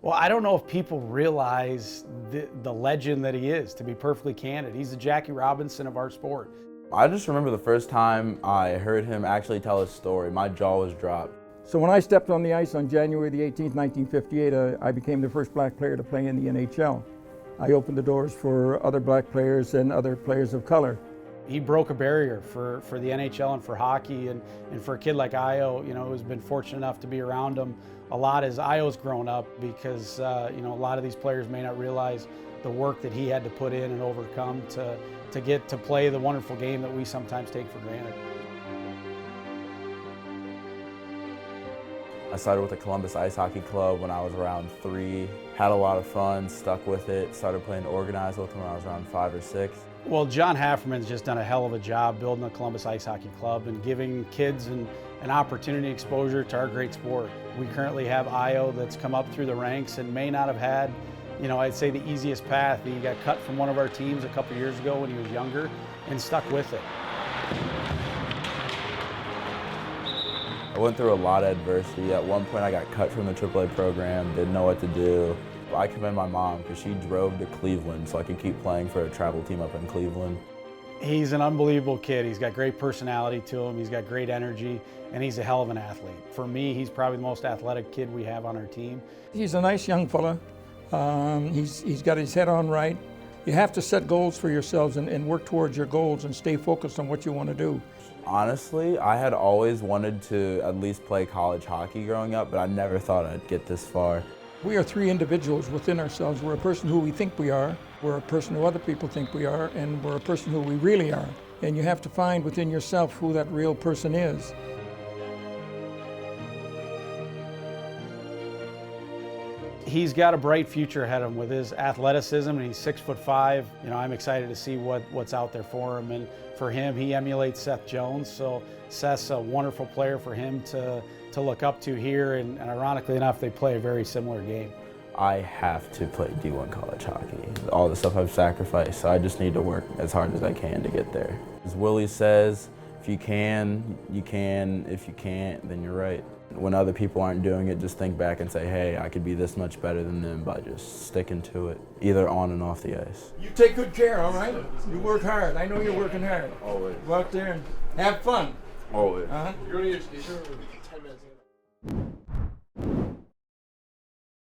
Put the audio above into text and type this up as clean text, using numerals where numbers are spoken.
Well, I don't know if people realize the legend that he is, to be perfectly candid. He's the Jackie Robinson of our sport. I just remember the first time I heard him actually tell his story, my jaw was dropped. So when I stepped on the ice on January the 18th, 1958, I became the first black player to play in the NHL. I opened the doors for other black players and other players of color. He broke a barrier for the NHL and for hockey, and for a kid like Ayo, who's been fortunate enough to be around him a lot as Ayo's grown up, because a lot of these players may not realize the work that he had to put in and overcome to get to play the wonderful game that we sometimes take for granted. I started with the Columbus Ice Hockey Club when I was around 3. Had a lot of fun, stuck with it, started playing organized with them when I was around 5 or 6. Well, John Hafferman's just done a hell of a job building the Columbus Ice Hockey Club and giving kids an opportunity exposure to our great sport. We currently have Ayo that's come up through the ranks and may not have had, I'd say the easiest path. He got cut from one of our teams a couple years ago when he was younger and stuck with it. I went through a lot of adversity. At one point I got cut from the AAA program, didn't know what to do. I commend my mom because she drove to Cleveland so I could keep playing for a travel team up in Cleveland. He's an unbelievable kid. He's got great personality to him, he's got great energy, and he's a hell of an athlete. For me, he's probably the most athletic kid we have on our team. He's a nice young fella. He's got his head on right. You have to set goals for yourselves and work towards your goals and stay focused on what you want to do. Honestly, I had always wanted to at least play college hockey growing up, but I never thought I'd get this far. We are 3 individuals within ourselves. We're a person who we think we are, we're a person who other people think we are, and we're a person who we really are. And you have to find within yourself who that real person is. He's got a bright future ahead of him with his athleticism, and he's 6'5". I'm excited to see what's out there for him. And for him, he emulates Seth Jones, so Seth's a wonderful player for him to look up to here, and ironically enough, they play a very similar game. I have to play D1 college hockey. All the stuff I've sacrificed, so I just need to work as hard as I can to get there. As Willie says, if you can, you can. If you can't, then you're right. When other people aren't doing it, just think back and say, hey, I could be this much better than them by just sticking to it, either on and off the ice. You take good care, all right? You work hard. I know you're working hard. Always. Go out there and have fun. Always. Uh-huh. You're only 10 minutes.